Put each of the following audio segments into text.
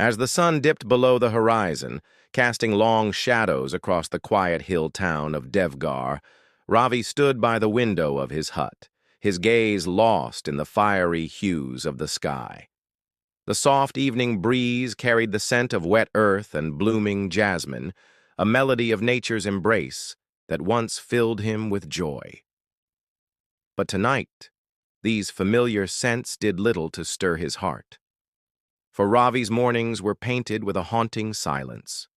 As the sun dipped below the horizon, casting long shadows across the quiet hill town of Devgar, Ravi stood by the window of his hut, his gaze lost in the fiery hues of the sky. The soft evening breeze carried the scent of wet earth and blooming jasmine, a melody of nature's embrace that once filled him with joy. But tonight, these familiar scents did little to stir his heart. For Ravi's mornings were painted with a haunting silence,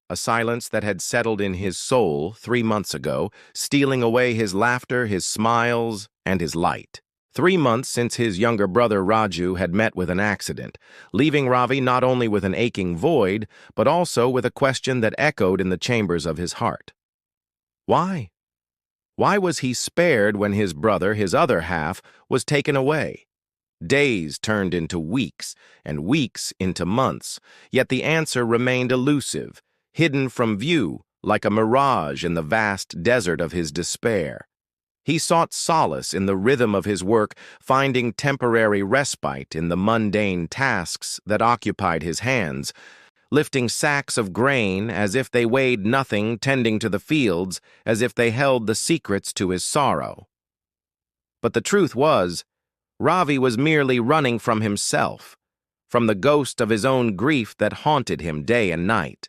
a silence that had settled in his soul 3 months ago, stealing away his laughter, his smiles, and his light. 3 months since his younger brother Raju had met with an accident, leaving Ravi not only with an aching void, but also with a question that echoed in the chambers of his heart. Why? Why was he spared when his brother, his other half, was taken away? Days turned into weeks, and weeks into months, yet the answer remained elusive, hidden from view like a mirage in the vast desert of his despair. He sought solace in the rhythm of his work, finding temporary respite in the mundane tasks that occupied his hands, lifting sacks of grain as if they weighed nothing, tending to the fields as if they held the secrets to his sorrow. But the truth was, Ravi was merely running from himself, from the ghost of his own grief that haunted him day and night.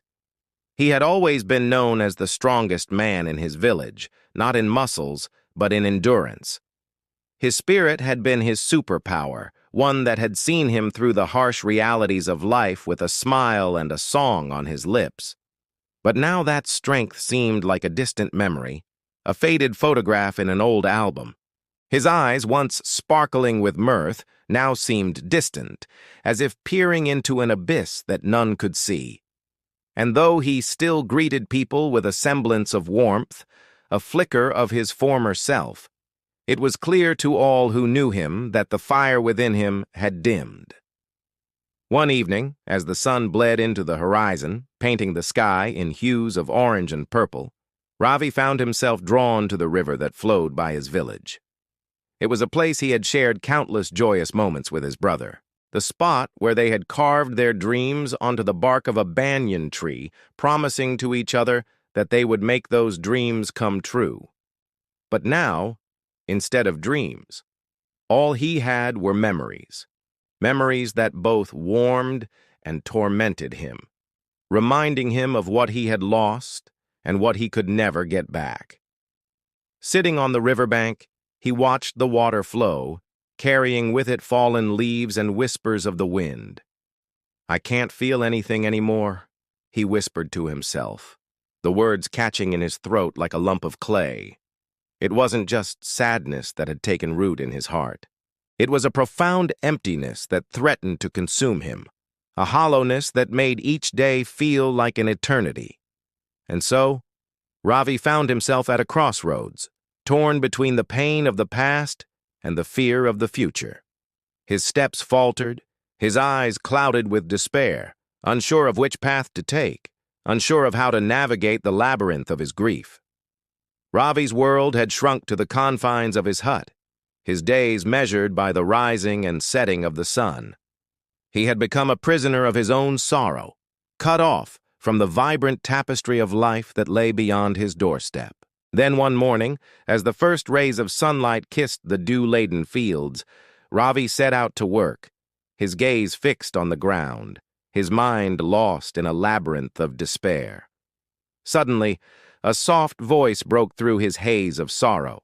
He had always been known as the strongest man in his village, not in muscles, but in endurance. His spirit had been his superpower, one that had seen him through the harsh realities of life with a smile and a song on his lips. But now that strength seemed like a distant memory, a faded photograph in an old album. His eyes, once sparkling with mirth, now seemed distant, as if peering into an abyss that none could see. And though he still greeted people with a semblance of warmth, a flicker of his former self, it was clear to all who knew him that the fire within him had dimmed. One evening, as the sun bled into the horizon, painting the sky in hues of orange and purple, Ravi found himself drawn to the river that flowed by his village. It was a place he had shared countless joyous moments with his brother, the spot where they had carved their dreams onto the bark of a banyan tree, promising to each other that they would make those dreams come true. But now, instead of dreams, all he had were memories, memories that both warmed and tormented him, reminding him of what he had lost and what he could never get back. Sitting on the riverbank, he watched the water flow, carrying with it fallen leaves and whispers of the wind. "I can't feel anything anymore," he whispered to himself, the words catching in his throat like a lump of clay. It wasn't just sadness that had taken root in his heart. It was a profound emptiness that threatened to consume him, a hollowness that made each day feel like an eternity. And so, Ravi found himself at a crossroads, torn between the pain of the past and the fear of the future. His steps faltered, his eyes clouded with despair, unsure of which path to take, unsure of how to navigate the labyrinth of his grief. Ravi's world had shrunk to the confines of his hut, his days measured by the rising and setting of the sun. He had become a prisoner of his own sorrow, cut off from the vibrant tapestry of life that lay beyond his doorstep. Then one morning, as the first rays of sunlight kissed the dew-laden fields, Ravi set out to work, his gaze fixed on the ground, his mind lost in a labyrinth of despair. Suddenly, a soft voice broke through his haze of sorrow.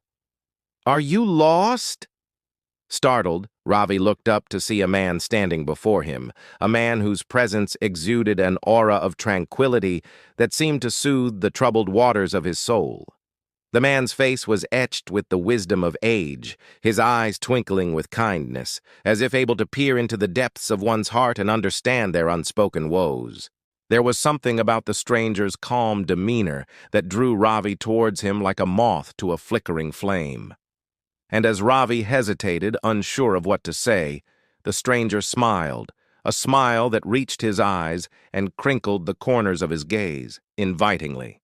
"Are you lost?" Startled, Ravi looked up to see a man standing before him, a man whose presence exuded an aura of tranquility that seemed to soothe the troubled waters of his soul. The man's face was etched with the wisdom of age, his eyes twinkling with kindness, as if able to peer into the depths of one's heart and understand their unspoken woes. There was something about the stranger's calm demeanor that drew Ravi towards him like a moth to a flickering flame. And as Ravi hesitated, unsure of what to say, the stranger smiled, a smile that reached his eyes and crinkled the corners of his gaze, invitingly.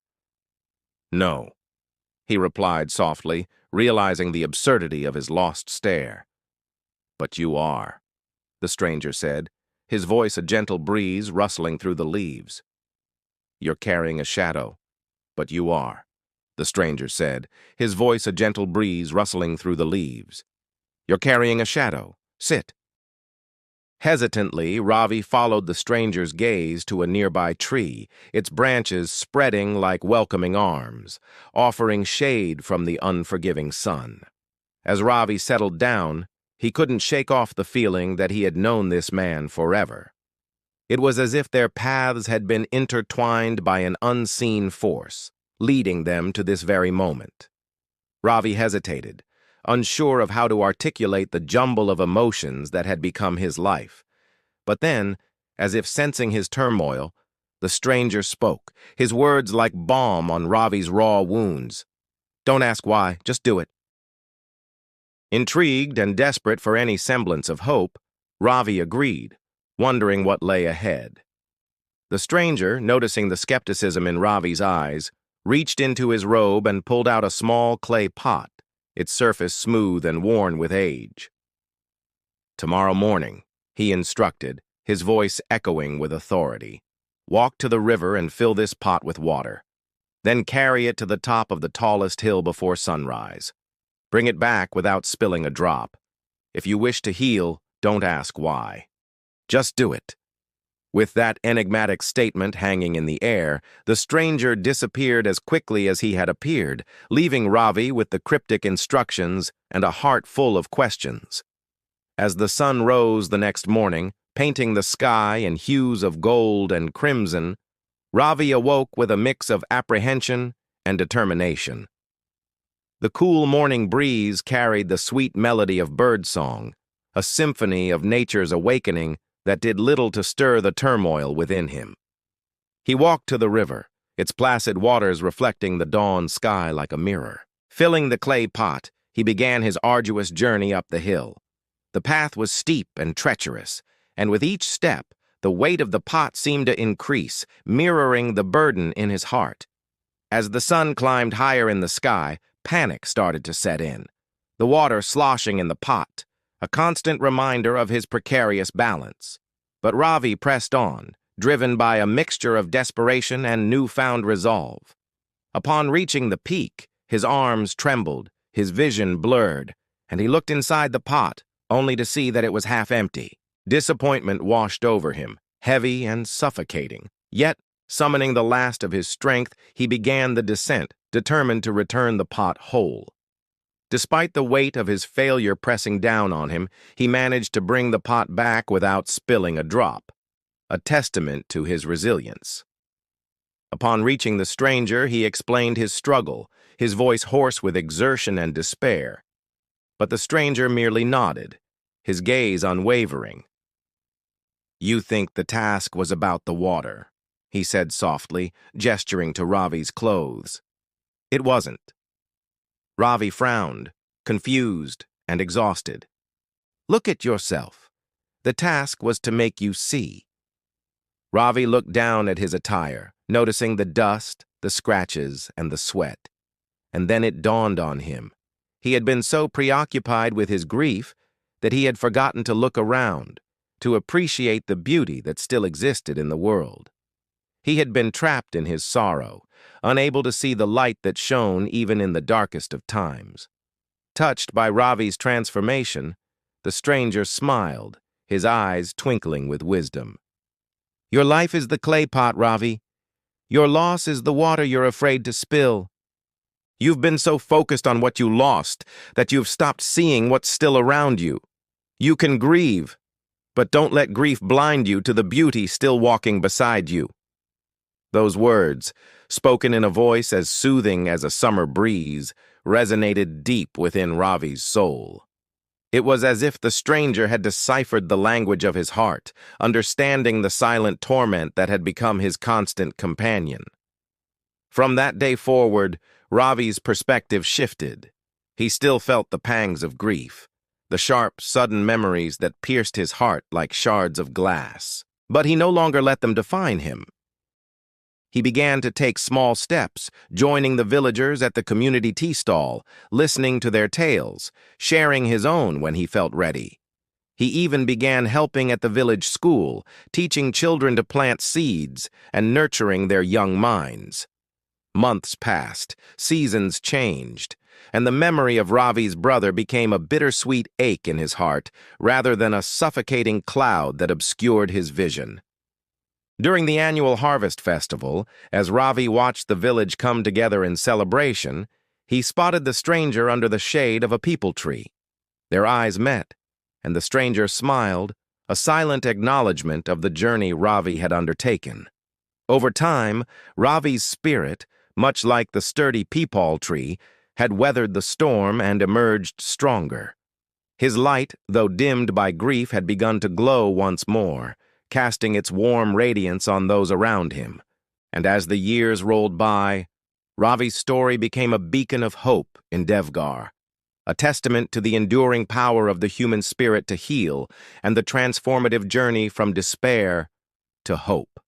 "No," he replied softly, realizing the absurdity of his lost stare. "But you are," the stranger said, his voice a gentle breeze rustling through the leaves. "You're carrying a shadow, but you are," the stranger said, his voice a gentle breeze rustling through the leaves. "You're carrying a shadow. Sit." Hesitantly, Ravi followed the stranger's gaze to a nearby tree, its branches spreading like welcoming arms, offering shade from the unforgiving sun. As Ravi settled down, he couldn't shake off the feeling that he had known this man forever. It was as if their paths had been intertwined by an unseen force, leading them to this very moment. Ravi hesitated, unsure of how to articulate the jumble of emotions that had become his life. But then, as if sensing his turmoil, the stranger spoke, his words like balm on Ravi's raw wounds. "Don't ask why, just do it." Intrigued and desperate for any semblance of hope, Ravi agreed, wondering what lay ahead. The stranger, noticing the skepticism in Ravi's eyes, reached into his robe and pulled out a small clay pot, its surface smooth and worn with age. "Tomorrow morning," he instructed, his voice echoing with authority, "walk to the river and fill this pot with water. Then carry it to the top of the tallest hill before sunrise. Bring it back without spilling a drop. If you wish to heal, don't ask why. Just do it." With that enigmatic statement hanging in the air, the stranger disappeared as quickly as he had appeared, leaving Ravi with the cryptic instructions and a heart full of questions. As the sun rose the next morning, painting the sky in hues of gold and crimson, Ravi awoke with a mix of apprehension and determination. The cool morning breeze carried the sweet melody of birdsong, a symphony of nature's awakening that did little to stir the turmoil within him. He walked to the river, its placid waters reflecting the dawn sky like a mirror. Filling the clay pot, he began his arduous journey up the hill. The path was steep and treacherous, and with each step, the weight of the pot seemed to increase, mirroring the burden in his heart. As the sun climbed higher in the sky, panic started to set in, the water sloshing in the pot, a constant reminder of his precarious balance. But Ravi pressed on, driven by a mixture of desperation and newfound resolve. Upon reaching the peak, his arms trembled, his vision blurred, and he looked inside the pot, only to see that it was half empty. Disappointment washed over him, heavy and suffocating. Yet, summoning the last of his strength, he began the descent, determined to return the pot whole. Despite the weight of his failure pressing down on him, he managed to bring the pot back without spilling a drop, a testament to his resilience. Upon reaching the stranger, he explained his struggle, his voice hoarse with exertion and despair. But the stranger merely nodded, his gaze unwavering. "You think the task was about the water," he said softly, gesturing to Ravi's clothes. "It wasn't." Ravi frowned, confused and exhausted. "Look at yourself. The task was to make you see." Ravi looked down at his attire, noticing the dust, the scratches, and the sweat. And then it dawned on him. He had been so preoccupied with his grief that he had forgotten to look around, to appreciate the beauty that still existed in the world. He had been trapped in his sorrow, unable to see the light that shone even in the darkest of times. Touched by Ravi's transformation, the stranger smiled, his eyes twinkling with wisdom. "Your life is the clay pot, Ravi. Your loss is the water you're afraid to spill. You've been so focused on what you lost that you've stopped seeing what's still around you. You can grieve, but don't let grief blind you to the beauty still walking beside you." Those words, spoken in a voice as soothing as a summer breeze, resonated deep within Ravi's soul. It was as if the stranger had deciphered the language of his heart, understanding the silent torment that had become his constant companion. From that day forward, Ravi's perspective shifted. He still felt the pangs of grief, the sharp, sudden memories that pierced his heart like shards of glass. But he no longer let them define him. He began to take small steps, joining the villagers at the community tea stall, listening to their tales, sharing his own when he felt ready. He even began helping at the village school, teaching children to plant seeds and nurturing their young minds. Months passed, seasons changed, and the memory of Ravi's brother became a bittersweet ache in his heart rather than a suffocating cloud that obscured his vision. During the annual harvest festival, as Ravi watched the village come together in celebration, he spotted the stranger under the shade of a peepal tree. Their eyes met, and the stranger smiled, a silent acknowledgement of the journey Ravi had undertaken. Over time, Ravi's spirit, much like the sturdy peepal tree, had weathered the storm and emerged stronger. His light, though dimmed by grief, had begun to glow once more, casting its warm radiance on those around him. And as the years rolled by, Ravi's story became a beacon of hope in Devgar, a testament to the enduring power of the human spirit to heal and the transformative journey from despair to hope.